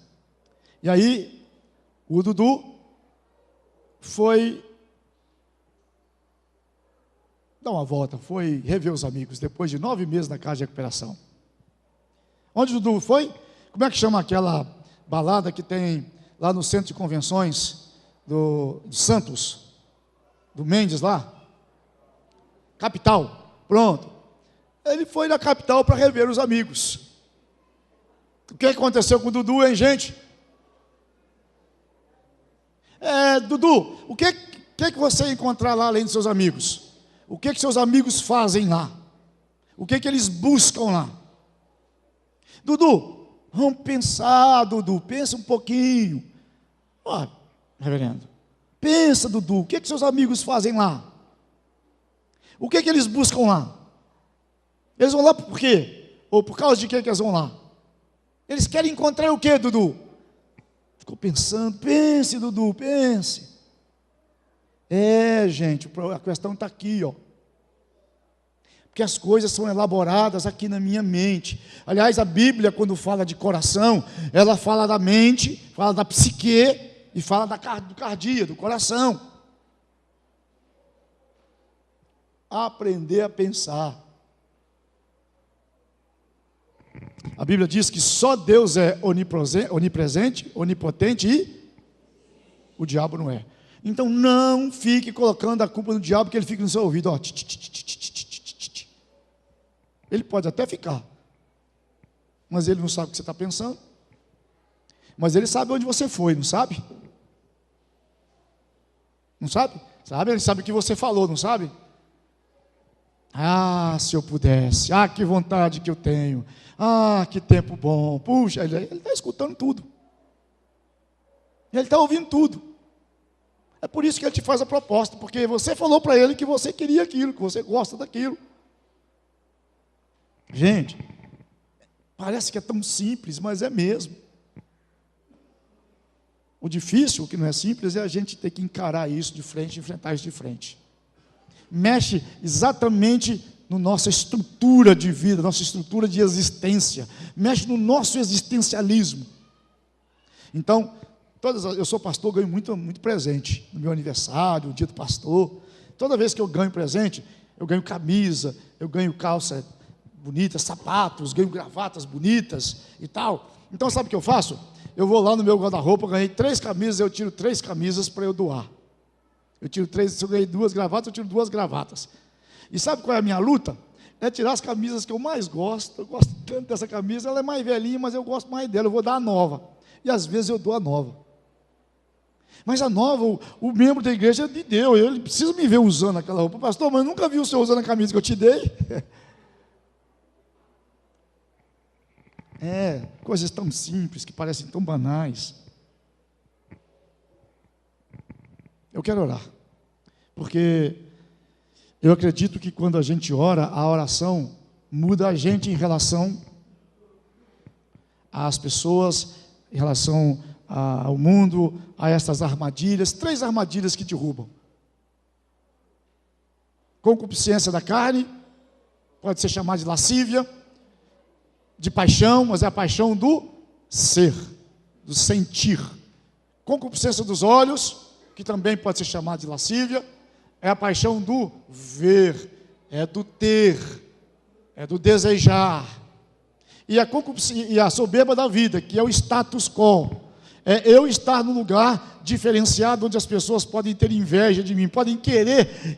E aí, o Dudu foi dar uma volta, foi rever os amigos, depois de 9 meses na casa de recuperação. Onde o Dudu foi? Como é que chama aquela balada que tem lá no centro de convenções de Santos? Do Mendes lá? Capital. Pronto. Ele foi na capital para rever os amigos. O que aconteceu com o Dudu, hein, gente? Dudu, o que você encontrar lá além dos seus amigos? O que seus amigos fazem lá? O que eles buscam lá? Dudu, vamos pensar, Dudu, pensa um pouquinho. Ó, reverendo, pensa, Dudu, o que seus amigos fazem lá? O que eles buscam lá? Eles vão lá por quê? Ou por causa de que eles vão lá? Eles querem encontrar o quê, Dudu? Ficou pensando, pense, Dudu, pense. Gente, a questão está aqui, ó. Porque as coisas são elaboradas aqui na minha mente. Aliás, a Bíblia, quando fala de coração, ela fala da mente, fala da psique e fala do cardia, do coração. Aprender a pensar. A Bíblia diz que só Deus é onipresente, onipotente e o diabo não é. Então não fique colocando a culpa no diabo, que ele fica no seu ouvido, ó. Ele pode até ficar, mas ele não sabe o que você está pensando. Mas ele sabe onde você foi, não sabe? Não sabe? Sabe? Ele sabe o que você falou, não sabe? Se eu pudesse, que vontade que eu tenho, que tempo bom. Puxa, ele está escutando tudo, ele está ouvindo tudo. É por isso que ele te faz a proposta, porque você falou para ele que você queria aquilo, que você gosta daquilo. Gente, parece que é tão simples, mas é mesmo. O difícil, o que não é simples, é a gente ter que encarar isso de frente, enfrentar isso de frente. Mexe exatamente na nossa estrutura de vida, nossa estrutura de existência, mexe no nosso existencialismo. Então, eu sou pastor, ganho muito presente no meu aniversário, no dia do pastor. Toda vez que eu ganho presente, eu ganho camisa, eu ganho calça bonita, sapatos, ganho gravatas bonitas e tal. Então sabe o que eu faço? Eu vou lá no meu guarda-roupa, ganhei 3 camisas, eu tiro 3 camisas para eu doar. Eu tiro 3, se eu ganhei 2 gravatas, eu tiro 2 gravatas. E sabe qual é a minha luta? É tirar as camisas que eu mais gosto. Eu gosto tanto dessa camisa, ela é mais velhinha, mas eu gosto mais dela, eu vou dar a nova. E às vezes eu dou a nova. Mas a nova, o membro da igreja me deu, ele precisa me ver usando aquela roupa. Pastor, mas eu nunca vi o senhor usando a camisa que eu te dei. Coisas tão simples, que parecem tão banais. Eu quero orar, porque eu acredito que quando a gente ora, a oração muda a gente em relação às pessoas, em relação ao mundo, a essas armadilhas. 3 armadilhas que derrubam. Concupiscência da carne, pode ser chamada de lascívia, de paixão, mas é a paixão do ser, do sentir. Concupiscência dos olhos, que também pode ser chamada de lascívia, é a paixão do ver, é do ter, é do desejar. E a soberba da vida, que é o status quo, é eu estar num lugar diferenciado, onde as pessoas podem ter inveja de mim, podem querer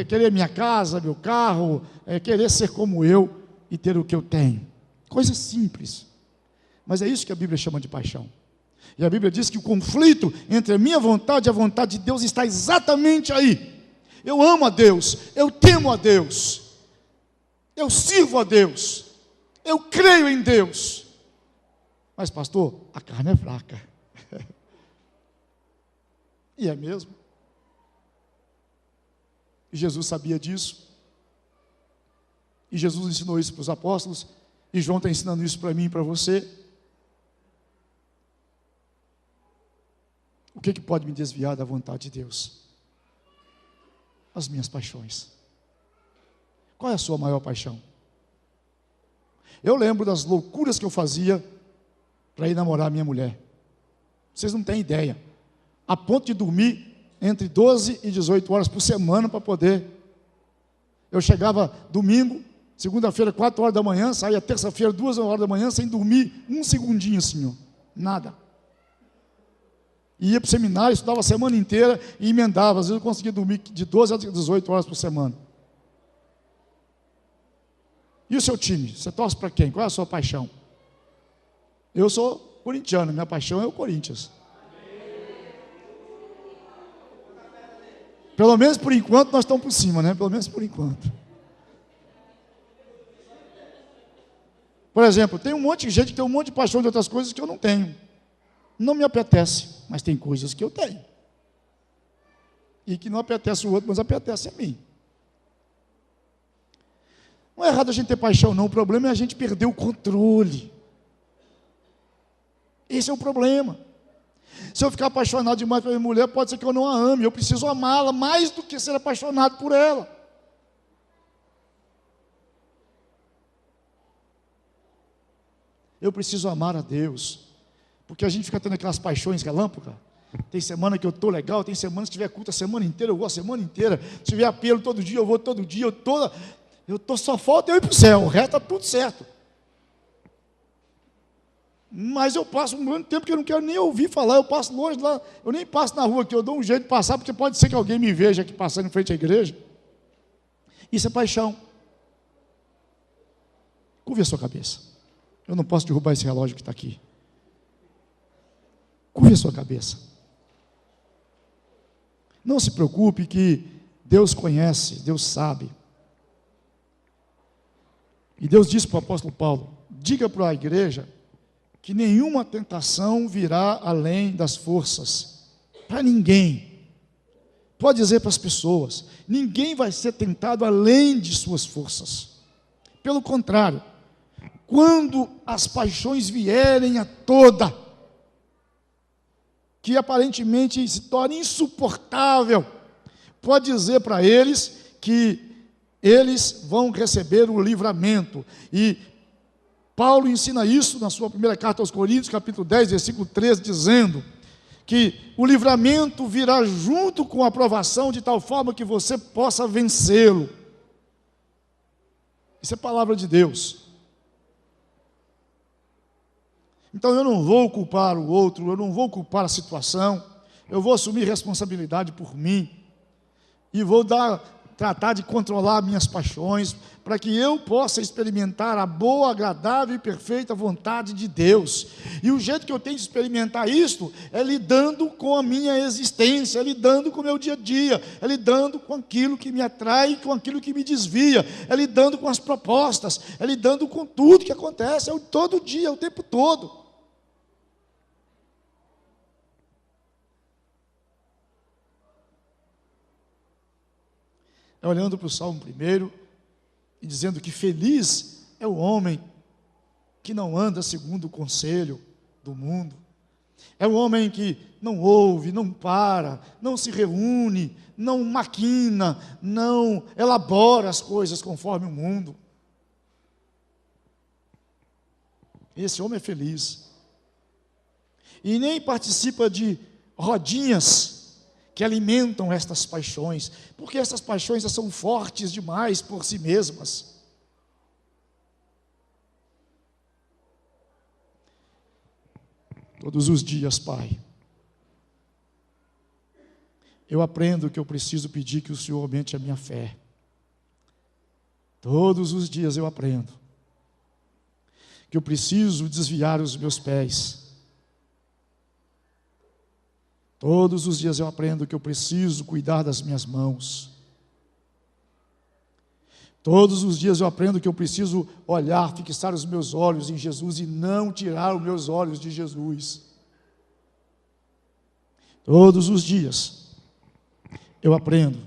querer minha casa, meu carro, querer ser como eu e ter o que eu tenho. Coisa simples, mas é isso que a Bíblia chama de paixão. E a Bíblia diz que o conflito entre a minha vontade e a vontade de Deus está exatamente aí. Eu amo a Deus, eu temo a Deus. eu sirvo a Deus, eu creio em Deus. Mas pastor, a carne é fraca. E é mesmo. E Jesus sabia disso. E Jesus ensinou isso para os apóstolos. E João está ensinando isso para mim e para você. O que pode me desviar da vontade de Deus? As minhas paixões. Qual é a sua maior paixão? Eu lembro das loucuras que eu fazia para ir namorar a minha mulher. Vocês não têm ideia. A ponto de dormir entre 12 e 18 horas por semana para poder. Eu chegava domingo, segunda-feira, 4 horas da manhã, saía terça-feira, 2 horas da manhã, sem dormir um segundinho assim, ó. Nada. Ia para o seminário, estudava a semana inteira e emendava. Às vezes eu conseguia dormir de 12 a 18 horas por semana. E o seu time? Você torce para quem? Qual é a sua paixão? Eu sou corintiano, minha paixão é o Corinthians. Pelo menos por enquanto nós estamos por cima, né? Pelo menos por enquanto. Por exemplo, tem um monte de gente que tem um monte de paixão de outras coisas que eu não tenho. Não me apetece, mas tem coisas que eu tenho. E que não apetece o outro, mas apetece a mim. Não é errado a gente ter paixão, não. O problema é a gente perder o controle. Esse é o problema. Se eu ficar apaixonado demais pela minha mulher, pode ser que eu não a ame. Eu preciso amá-la mais do que ser apaixonado por ela. Eu preciso amar a Deus. Porque a gente fica tendo aquelas paixões relâmpagas. Tem semana que eu estou legal, tem semanas que tiver culto a semana inteira, eu vou a semana inteira. Se tiver apelo todo dia, eu vou todo dia. Só falta eu ir para o céu, o resto está tudo certo. Mas eu passo um grande tempo que eu não quero nem ouvir falar, eu passo longe lá, eu nem passo na rua aqui, eu dou um jeito de passar, porque pode ser que alguém me veja aqui passando em frente à igreja. Isso é paixão. Curve a sua cabeça. Eu não posso derrubar esse relógio que está aqui. Curve a sua cabeça. Não se preocupe que Deus conhece, Deus sabe. E Deus disse para o apóstolo Paulo, diga para a igreja que nenhuma tentação virá além das forças. Para ninguém. Pode dizer para as pessoas, ninguém vai ser tentado além de suas forças. Pelo contrário, quando as paixões vierem a toda, que aparentemente se torna insuportável, pode dizer para eles que eles vão receber o livramento. E Paulo ensina isso na sua primeira carta aos Coríntios, capítulo 10, versículo 13, dizendo que o livramento virá junto com a aprovação, de tal forma que você possa vencê-lo. Isso é palavra de Deus. Então eu não vou culpar o outro, eu não vou culpar a situação, eu vou assumir responsabilidade por mim, e vou tratar de controlar minhas paixões, para que eu possa experimentar a boa, agradável e perfeita vontade de Deus. E o jeito que eu tenho de experimentar isto é lidando com a minha existência, é lidando com o meu dia a dia, é lidando com aquilo que me atrai, com aquilo que me desvia, é lidando com as propostas, é lidando com tudo que acontece, todo dia, o tempo todo. Olhando para o Salmo 1 e dizendo que feliz é o homem que não anda segundo o conselho do mundo. É o homem que não ouve, não para, não se reúne, não maquina, não elabora as coisas conforme o mundo. Esse homem é feliz. E nem participa de rodinhas que alimentam estas paixões, porque essas paixões são fortes demais por si mesmas. Todos os dias, Pai, eu aprendo que eu preciso pedir que o Senhor aumente a minha fé. Todos os dias eu aprendo que eu preciso desviar os meus pés. Todos os dias eu aprendo que eu preciso cuidar das minhas mãos. Todos os dias eu aprendo que eu preciso olhar, fixar os meus olhos em Jesus e não tirar os meus olhos de Jesus. Todos os dias eu aprendo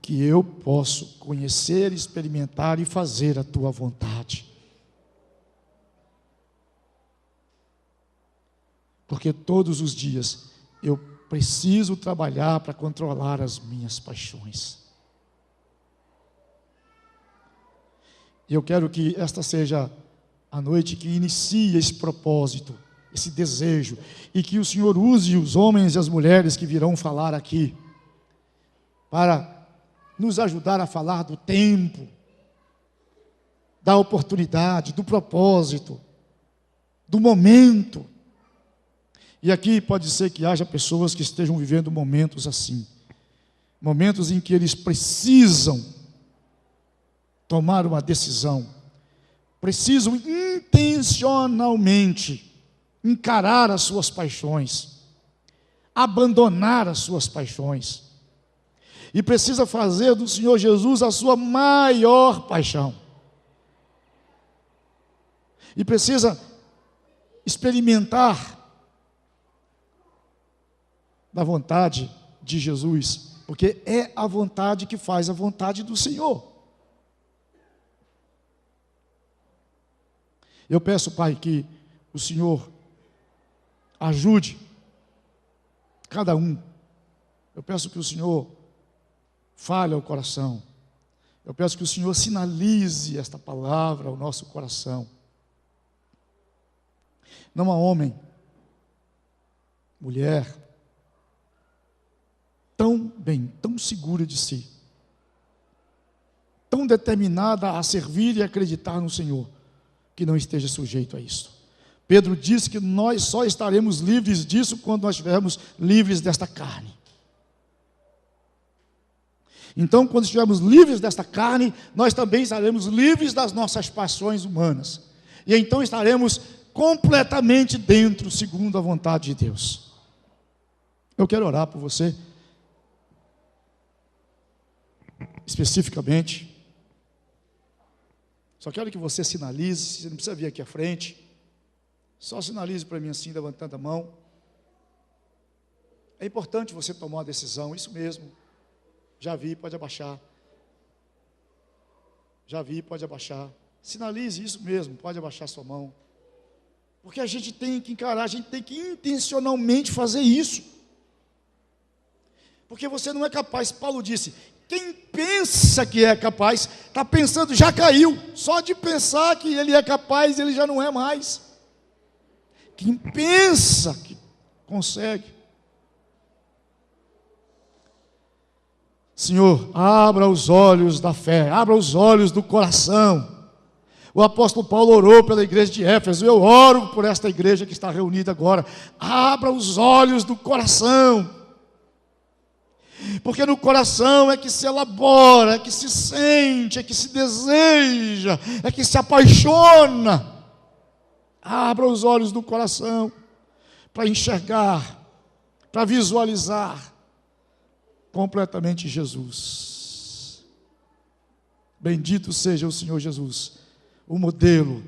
que eu posso conhecer, experimentar e fazer a tua vontade. Porque todos os dias eu preciso trabalhar para controlar as minhas paixões. E eu quero que esta seja a noite que inicie esse propósito, esse desejo, e que o Senhor use os homens e as mulheres que virão falar aqui, para nos ajudar a falar do tempo, da oportunidade, do propósito, do momento. E aqui pode ser que haja pessoas que estejam vivendo momentos assim, momentos em que eles precisam tomar uma decisão, precisam intencionalmente encarar as suas paixões, abandonar as suas paixões, e precisa fazer do Senhor Jesus a sua maior paixão, e precisa experimentar da vontade de Jesus, porque é a vontade que faz a vontade do Senhor. Eu peço, Pai, que o Senhor ajude cada um. Eu peço que o Senhor fale ao coração. Eu peço que o Senhor sinalize esta palavra ao nosso coração. Não há homem, mulher, tão segura de si, tão determinada a servir e acreditar no Senhor, que não esteja sujeito a isso. Pedro disse que nós só estaremos livres disso quando nós estivermos livres desta carne. Então, quando estivermos livres desta carne, nós também estaremos livres das nossas paixões humanas. E então estaremos completamente dentro, segundo a vontade de Deus. Eu quero orar por você, especificamente. Só quero que você sinalize, você não precisa vir aqui à frente. Só sinalize para mim assim, levantando a mão. É importante você tomar uma decisão, isso mesmo. Já vi, pode abaixar. Já vi, pode abaixar. Sinalize isso mesmo, pode abaixar sua mão. Porque a gente tem que encarar, a gente tem que intencionalmente fazer isso. Porque você não é capaz, Paulo disse, quem pensa que é capaz, está pensando, já caiu. Só de pensar que ele é capaz, ele já não é mais. Quem pensa que consegue. Senhor, abra os olhos da fé, abra os olhos do coração. O apóstolo Paulo orou pela igreja de Éfeso, eu oro por esta igreja que está reunida agora. Abra os olhos do coração. Porque no coração é que se elabora, é que se sente, é que se deseja, é que se apaixona. Abra os olhos do coração para enxergar, para visualizar completamente Jesus. Bendito seja o Senhor Jesus, o modelo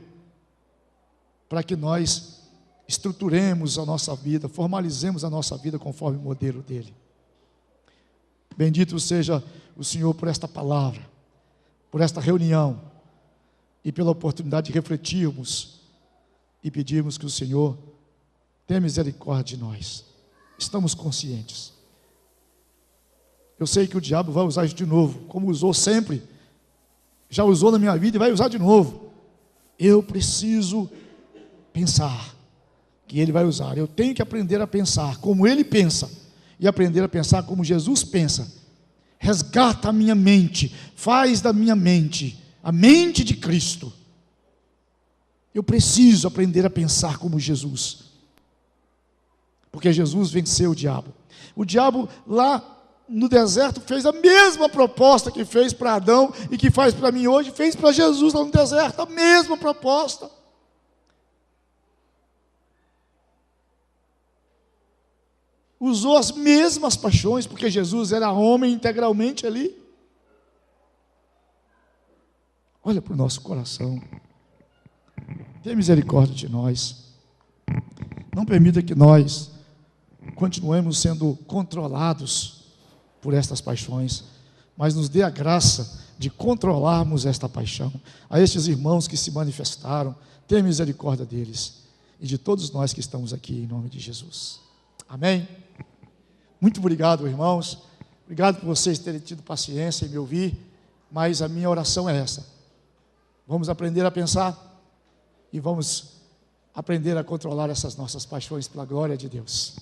para que nós estruturemos a nossa vida, formalizemos a nossa vida conforme o modelo dele. Bendito seja o Senhor por esta palavra, por esta reunião e pela oportunidade de refletirmos e pedirmos que o Senhor tenha misericórdia de nós. Estamos conscientes. Eu sei que o diabo vai usar isso de novo, como usou sempre, já usou na minha vida e vai usar de novo. Eu preciso pensar que ele vai usar. Eu tenho que aprender a pensar como ele pensa e aprender a pensar como Jesus pensa. Resgata a minha mente, faz da minha mente a mente de Cristo. Eu preciso aprender a pensar como Jesus, porque Jesus venceu o diabo. O diabo lá no deserto fez a mesma proposta que fez para Adão e que faz para mim hoje, fez para Jesus lá no deserto, a mesma proposta. Usou as mesmas paixões, porque Jesus era homem integralmente ali. Olha para o nosso coração. Tenha misericórdia de nós. Não permita que nós continuemos sendo controlados por estas paixões, mas nos dê a graça de controlarmos esta paixão. A estes irmãos que se manifestaram, tenha misericórdia deles e de todos nós que estamos aqui, em nome de Jesus. Amém? Muito obrigado, irmãos. Obrigado por vocês terem tido paciência em me ouvir, mas a minha oração é essa. Vamos aprender a pensar e vamos aprender a controlar essas nossas paixões pela glória de Deus.